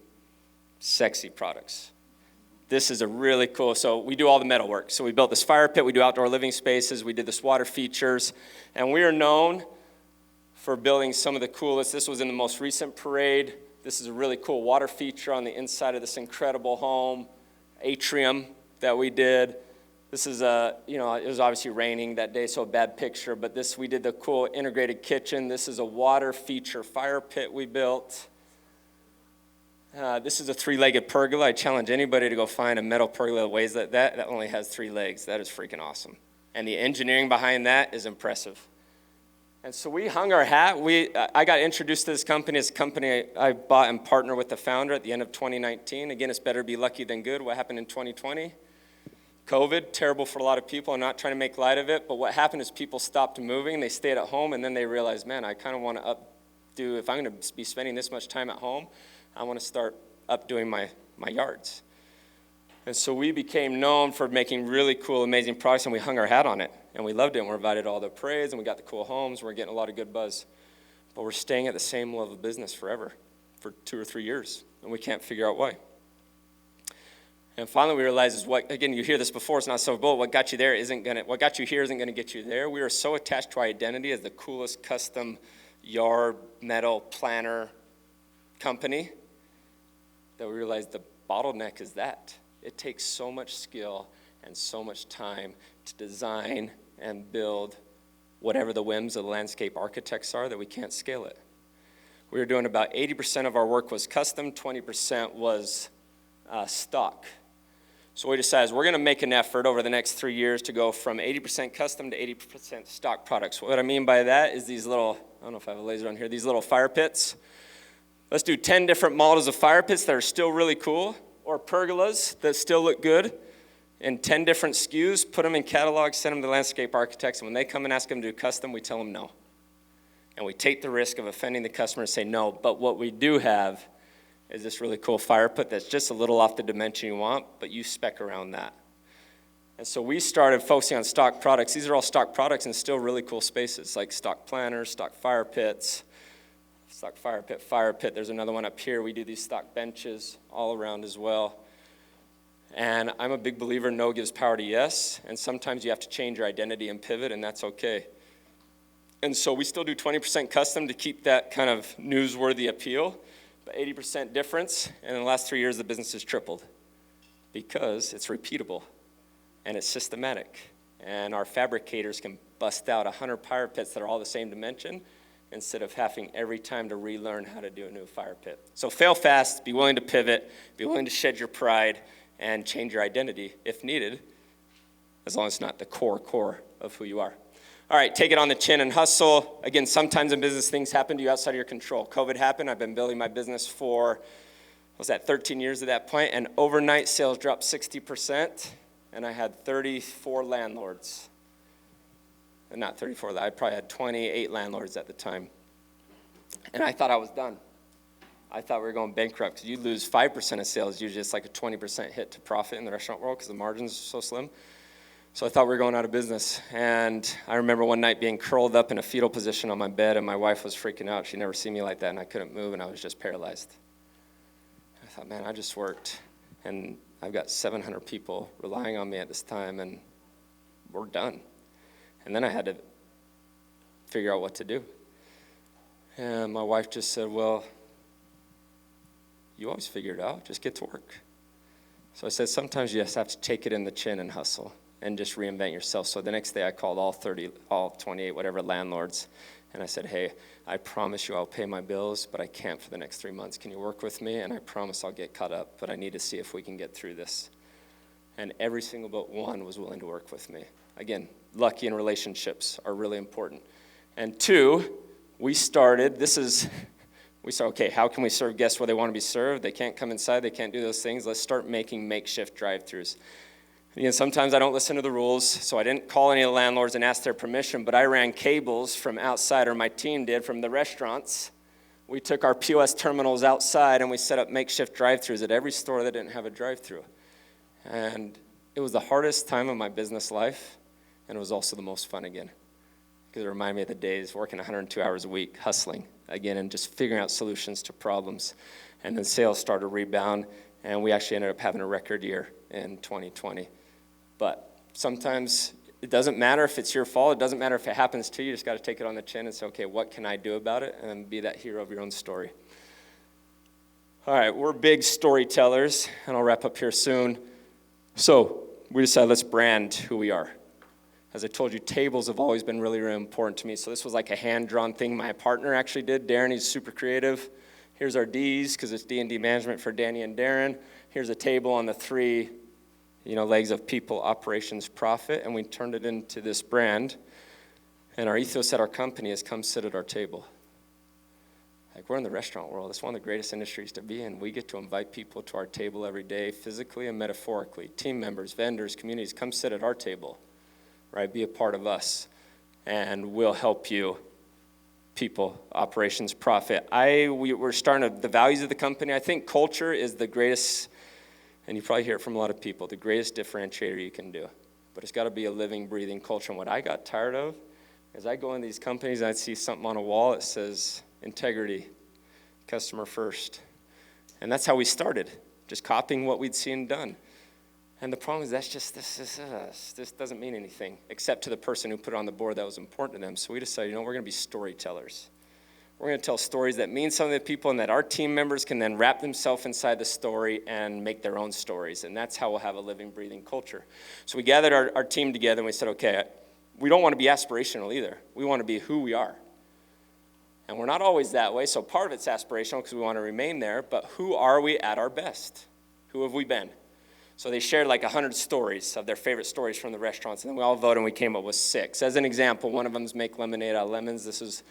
sexy products. This is a really cool, so we do all the metal work. So we built this fire pit, we do outdoor living spaces, we did this water features, and we are known for building some of the coolest. This was in the most recent parade. This is a really cool water feature on the inside of this incredible home atrium that we did. This is it was obviously raining that day, so a bad picture, but we did the cool integrated kitchen. This is a water feature fire pit we built. This is a 3-legged pergola. I challenge anybody to go find a metal pergola that weighs that only has 3 legs. That is freaking awesome. And the engineering behind that is impressive. And so we hung our hat. I got introduced to this company. It's a company I bought and partnered with the founder at the end of 2019. Again, it's better to be lucky than good. What happened in 2020? COVID, terrible for a lot of people. I'm not trying to make light of it, but what happened is people stopped moving. They stayed at home, and then they realized, man, I kind of want to if I'm going to be spending this much time at home, I want to start updoing my yards. And so we became known for making really cool, amazing products, and we hung our hat on it. And we loved it, and we're invited to all the parades, and we got the cool homes. We're getting a lot of good buzz. But we're staying at the same level of business forever, for 2 or 3 years, and we can't figure out why. And finally we realized again, you hear this before, it's not so bold, what got you here isn't gonna get you there. We are so attached to our identity as the coolest custom yard metal planner company that we realized the bottleneck is that. It takes so much skill and so much time to design and build whatever the whims of the landscape architects are that we can't scale it. We were doing about 80% of our work was custom, 20% was stock. So we decided we're going to make an effort over the next 3 years to go from 80% custom to 80% stock products. What I mean by that is these little, I don't know if I have a laser on here, these little fire pits. Let's do 10 different models of fire pits that are still really cool, or pergolas that still look good, in 10 different SKUs, put them in catalogs, send them to landscape architects, and when they come and ask them to do custom, we tell them no. And we take the risk of offending the customer and say no, but what we do have is this really cool fire pit that's just a little off the dimension you want, but you spec around that. And so we started focusing on stock products. These are all stock products and still really cool spaces, like stock planters, stock fire pits, stock fire pit. There's another one up here. We do these stock benches all around as well. And I'm a big believer no gives power to yes, and sometimes you have to change your identity and pivot, and that's okay. And so we still do 20% custom to keep that kind of newsworthy appeal, but 80% difference, and in the last 3 years the business has tripled because it's repeatable and it's systematic. And our fabricators can bust out 100 fire pits that are all the same dimension instead of having every time to relearn how to do a new fire pit. So fail fast, be willing to pivot, be willing to shed your pride, and change your identity if needed, as long as it's not the core of who you are. All right, take it on the chin and hustle. Again, sometimes in business things happen to you outside of your control. COVID happened. I've been building my business for, 13 years at that point, and overnight sales dropped 60%, and I had 34 landlords. And not 34, I probably had 28 landlords at the time. And I thought I was done. I thought we were going bankrupt because you lose 5% of sales. Usually it's like a 20% hit to profit in the restaurant world because the margins are so slim. So I thought we were going out of business. And I remember one night being curled up in a fetal position on my bed, and my wife was freaking out. She'd never seen me like that, and I couldn't move, and I was just paralyzed. I thought, man, I just worked, and I've got 700 people relying on me at this time, and we're done. And then I had to figure out what to do. And my wife just said, well, you always figure it out. Just get to work. So I said, sometimes you just have to take it in the chin and hustle and just reinvent yourself. So the next day I called all 28, whatever landlords, and I said, hey, I promise you I'll pay my bills, but I can't for the next 3 months. Can you work with me? And I promise I'll get caught up, but I need to see if we can get through this. And every single but one was willing to work with me. Again, lucky in relationships are really important. And 2, we started, okay, how can we serve guests where they want to be served? They can't come inside, they can't do those things. Let's start making makeshift drive-thrus. Again, sometimes I don't listen to the rules, so I didn't call any of the landlords and ask their permission, but I ran cables from outside, or my team did, from the restaurants. We took our POS terminals outside and we set up makeshift drive-thrus at every store that didn't have a drive-thru. And it was the hardest time of my business life, and it was also the most fun again. Because it reminded me of the days working 102 hours a week, hustling again, and just figuring out solutions to problems. And then sales started to rebound, and we actually ended up having a record year in 2020. But sometimes It doesn't matter if it's your fault. It doesn't matter if it happens to you. You just got to take it on the chin and say, okay, what can I do about it? And be that hero of your own story. All right, we're big storytellers, and I'll wrap up here soon. So we decided let's brand who we are. As I told you, tables have always been really, really important to me. So this was like a hand-drawn thing my partner actually did. Darren, he's super creative. Here's our D's, because it's D&D management for Danny and Darren. Here's a table on the three, legs of people, operations, profit, and we turned it into this brand. And our ethos at our company is come sit at our table. Like, we're in the restaurant world. It's one of the greatest industries to be in. We get to invite people to our table every day, physically and metaphorically. Team members, vendors, communities, come sit at our table, right? Be a part of us, and we'll help you. People, operations, profit. We're starting the values of the company. I think culture is the greatest, and you probably hear it from a lot of people, the greatest differentiator you can do. But it's got to be a living, breathing culture. And what I got tired of is I go in these companies and I'd see something on a wall that says integrity, customer first. And that's how we started, just copying what we'd seen done. And the problem is this doesn't mean anything, except to the person who put it on the board that was important to them. So we decided, we're going to be storytellers. We're going to tell stories that mean something to people and that our team members can then wrap themselves inside the story and make their own stories. And that's how we'll have a living, breathing culture. So we gathered our team together and we said, okay, we don't want to be aspirational either. We want to be who we are. And we're not always that way, so part of it's aspirational because we want to remain there, but who are we at our best? Who have we been? So they shared like 100 stories of their favorite stories from the restaurants, and then we all voted and we came up with 6. As an example, one of them is make lemonade out of lemons. This is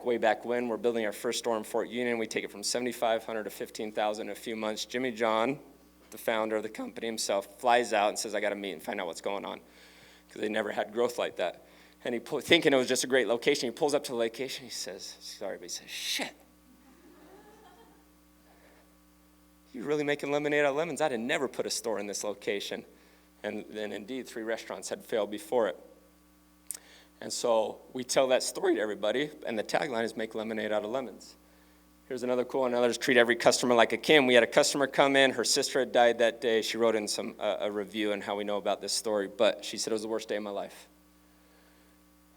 way back when. We're building our first store in Fort Union. We take it from 7,500 to 15,000 in a few months. Jimmy John, the founder of the company himself, flies out and says, I got to meet and find out what's going on, because they never had growth like that. And thinking it was just a great location, he pulls up to the location, he says, sorry, but he says, shit. You're really making lemonade out of lemons? I'd have never put a store in this location. And then indeed, 3 restaurants had failed before it. And so we tell that story to everybody, and the tagline is make lemonade out of lemons. Here's another cool one. Others treat every customer like a king. We had a customer come in. Her sister had died that day. She wrote in a review on how we know about this story, but she said it was the worst day of my life.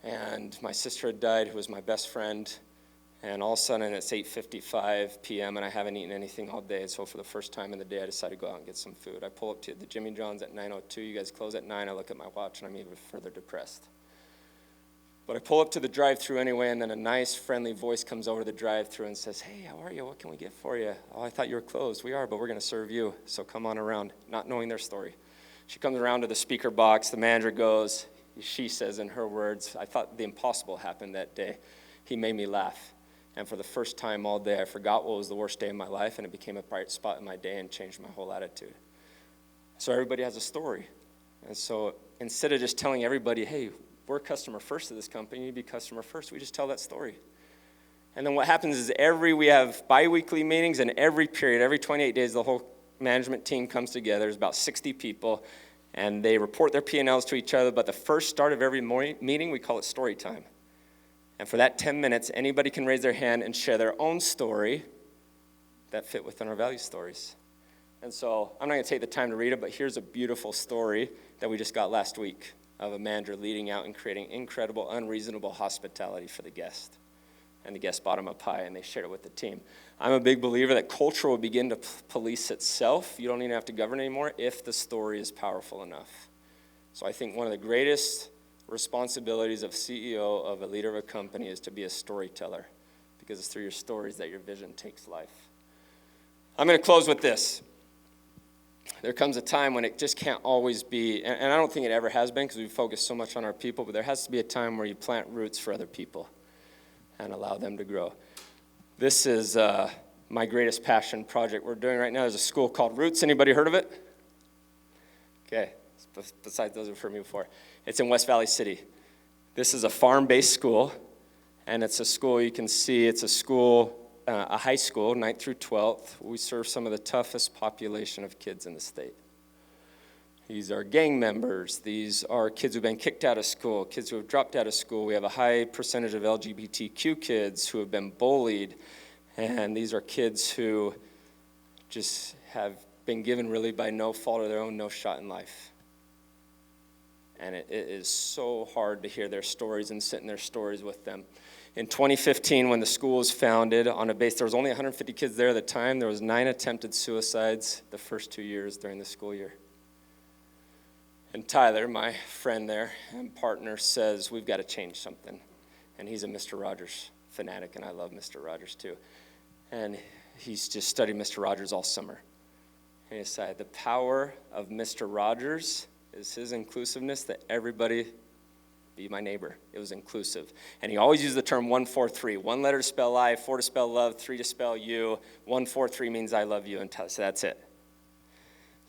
And my sister had died, who was my best friend, and all of a sudden it's 8:55 p.m. and I haven't eaten anything all day. So for the first time in the day, I decided to go out and get some food. I pull up to the Jimmy John's at 9:02. You guys close at 9. I look at my watch and I'm even further depressed. But I pull up to the drive-thru anyway, and then a nice, friendly voice comes over the drive-thru and says, hey, how are you? What can we get for you? Oh, I thought you were closed. We are, but we're going to serve you, so come on around, not knowing their story. She comes around to the speaker box. The manager goes, she says in her words, I thought the impossible happened that day. He made me laugh. And for the first time all day, I forgot what was the worst day of my life, and it became a bright spot in my day and changed my whole attitude. So everybody has a story. And so instead of just telling everybody, hey, we're customer first at this company, you need to be customer first, we just tell that story. And then what happens is we have bi-weekly meetings, and every period, every 28 days, the whole management team comes together. There's about 60 people, and they report their P&Ls to each other. But the first start of every meeting, we call it story time. And for that 10 minutes, anybody can raise their hand and share their own story that fit within our value stories. And so I'm not going to take the time to read it, but here's a beautiful story that we just got last week of a manager leading out and creating incredible, unreasonable hospitality for the guest. And the guest bought him a pie, and they shared it with the team. I'm a big believer that culture will begin to police itself. You don't even have to govern anymore if the story is powerful enough. So I think one of the greatest responsibilities of CEO, of a leader of a company, is to be a storyteller, because it's through your stories that your vision takes life. I'm going to close with this. There comes a time when it just can't always be, and I don't think it ever has been because we focus so much on our people, but there has to be a time where you plant roots for other people and allow them to grow. This is my greatest passion project we're doing right now. There's a school called Roots. Anybody heard of it? Okay, besides those who've heard me before. It's in West Valley City. This is a farm-based school, and it's a school you can see. It's a school, a high school, 9th through 12th. We serve some of the toughest population of kids in the state. These are gang members. These are kids who've been kicked out of school, kids who have dropped out of school. We have a high percentage of LGBTQ kids who have been bullied, and these are kids who just have been given really by no fault of their own, no shot in life. And it is so hard to hear their stories and sit in their stories with them. In 2015, when the school was founded, on a base, there was only 150 kids there at the time. There was 9 attempted suicides the first 2 years during the school year. And Tyler, my friend there and partner, says, we've got to change something. And he's a Mr. Rogers fanatic, and I love Mr. Rogers too. And he's just studied Mr. Rogers all summer. And he decided the power of Mr. Rogers is his inclusiveness, that everybody be my neighbor. It was inclusive. And he always used the term 1-4-3. 1 letter to spell I, 4 to spell love, 3 to spell you. 1-4-3 means I love you, and so that's it.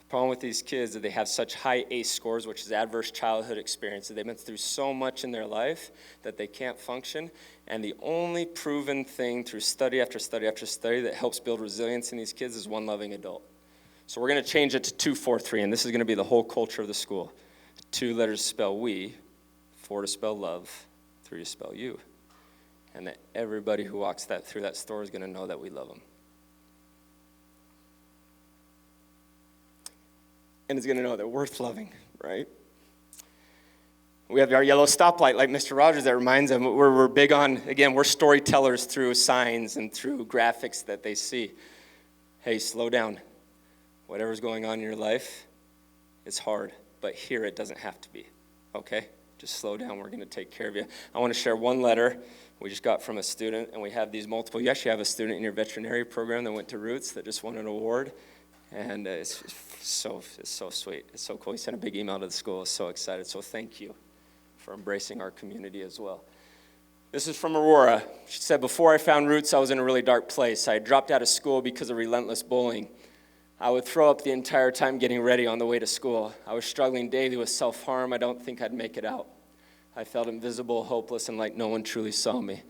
The problem with these kids is that they have such high ACE scores, which is adverse childhood experiences. They've been through so much in their life that they can't function. And the only proven thing through study after study after study that helps build resilience in these kids is one loving adult. So we're going to change it to 2-4-3, and this is going to be the whole culture of the school. 2 letters to spell we, 4 to spell love, 3 to spell you. And that everybody who walks through that store is going to know that we love them. And is going to know they're worth loving, right? We have our yellow stoplight like Mr. Rogers that reminds them. We're big on, again, we're storytellers through signs and through graphics that they see. Hey, slow down. Whatever's going on in your life, it's hard, but here it doesn't have to be, okay? Just slow down. We're going to take care of you. I want to share one letter we just got from a student, and we have these multiple. You actually have a student in your veterinary program that went to Roots that just won an award, and it's so sweet. It's so cool. He sent a big email to the school. I was so excited. So thank you for embracing our community as well. This is from Aurora. She said, before I found Roots, I was in a really dark place. I had dropped out of school because of relentless bullying. I would throw up the entire time getting ready on the way to school. I was struggling daily with self-harm. I don't think I'd make it out. I felt invisible, hopeless, and like no one truly saw me.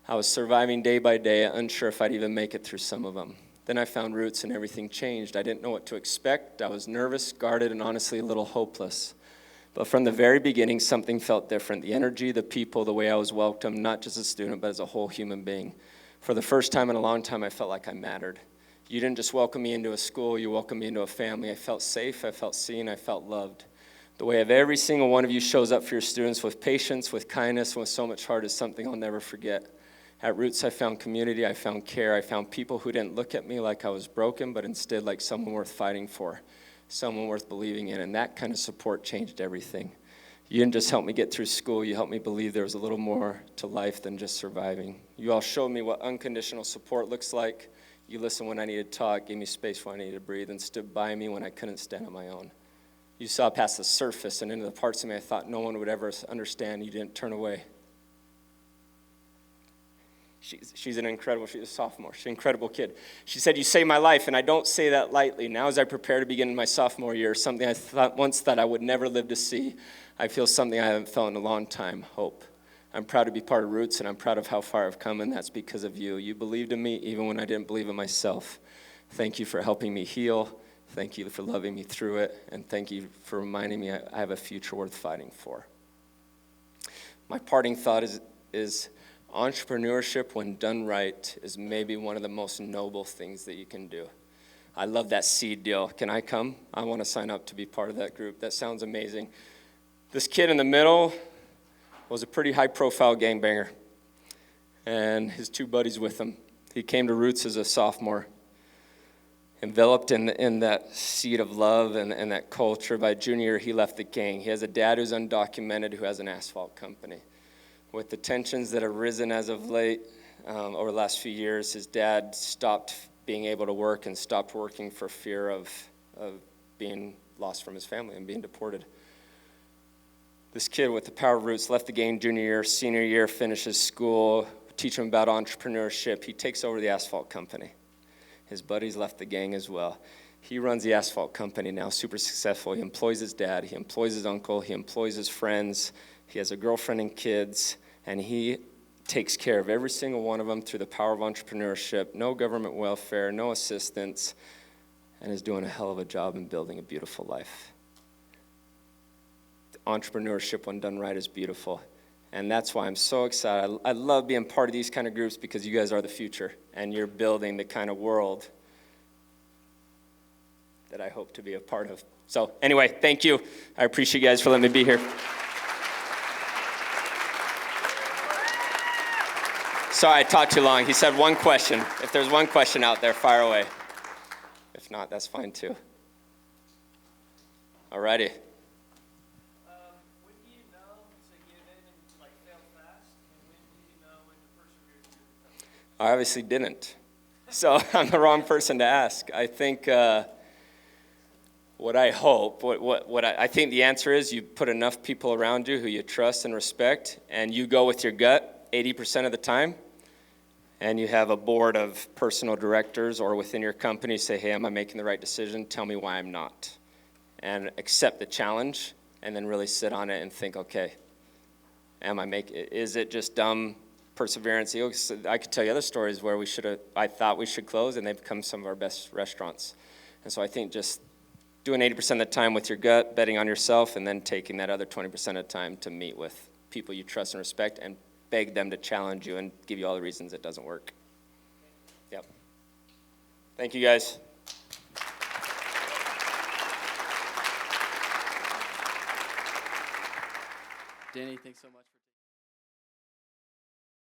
I was surviving day by day, unsure if I'd even make it through some of them. Then I found Roots and everything changed. I didn't know what to expect. I was nervous, guarded, and honestly a little hopeless. But from the very beginning, something felt different. The energy, the people, the way I was welcomed, not just as a student, but as a whole human being. For the first time in a long time, I felt like I mattered. You didn't just welcome me into a school, you welcomed me into a family. I felt safe, I felt seen, I felt loved. The way of every single one of you shows up for your students with patience, with kindness, and with so much heart is something I'll never forget. At Roots, I found community, I found care, I found people who didn't look at me like I was broken, but instead like someone worth fighting for, someone worth believing in, and that kind of support changed everything. You didn't just help me get through school, you helped me believe there was a little more to life than just surviving. You all showed me what unconditional support looks like. You listened when I needed to talk, gave me space when I needed to breathe, and stood by me when I couldn't stand on my own. You saw past the surface and into the parts of me I thought no one would ever understand. You didn't turn away. She's a sophomore. She's an incredible kid. She said, you saved my life, and I don't say that lightly. Now as I prepare to begin my sophomore year, something I once thought I would never live to see, I feel something I haven't felt in a long time, hope. I'm proud to be part of Roots, and I'm proud of how far I've come, and that's because of you. You believed in me even when I didn't believe in myself. Thank you for helping me heal. Thank you for loving me through it, and thank you for reminding me I have a future worth fighting for. My parting thought is entrepreneurship, when done right, is maybe one of the most noble things that you can do. I love that seed deal. Can I come? I want to sign up to be part of that group. That sounds amazing. This kid in the middle was a pretty high-profile gangbanger, and his 2 buddies with him. He came to Roots as a sophomore, enveloped in that seed of love and that culture. By junior year, he left the gang. He has a dad who's undocumented who has an asphalt company. With the tensions that have risen as of late, over the last few years, his dad stopped being able to work and stopped working for fear of being lost from his family and being deported. This kid with the power of Roots left the gang junior year, senior year, finishes school, teach him about entrepreneurship. He takes over the asphalt company. His buddies left the gang as well. He runs the asphalt company now, super successful. He employs his dad, he employs his uncle, he employs his friends. He has a girlfriend and kids, and he takes care of every single one of them through the power of entrepreneurship, no government welfare, no assistance, and is doing a hell of a job in building a beautiful life. Entrepreneurship, when done right, is beautiful. And that's why I'm so excited. I love being part of these kind of groups because you guys are the future, and you're building the kind of world that I hope to be a part of. So anyway, thank you. I appreciate you guys for letting me be here. Sorry, I talked too long. He said one question. If there's one question out there, fire away. If not, that's fine too. All righty. When do you know to give in and like fail fast, and when do you know when to persevere? I obviously didn't. So I'm the wrong person to ask. I think what I hope, I think the answer is you put enough people around you who you trust and respect, and you go with your gut 80% of the time, and you have a board of personal directors or within your company say, hey, am I making the right decision? Tell me why I'm not. And accept the challenge, and then really sit on it and think, okay, is it just dumb perseverance? I could tell you other stories where I thought we should close, and they've become some of our best restaurants. And so I think just doing 80% of the time with your gut, betting on yourself, and then taking that other 20% of the time to meet with people you trust and respect and beg them to challenge you and give you all the reasons it doesn't work. Yep. Thank you, guys. Danny, thanks so much for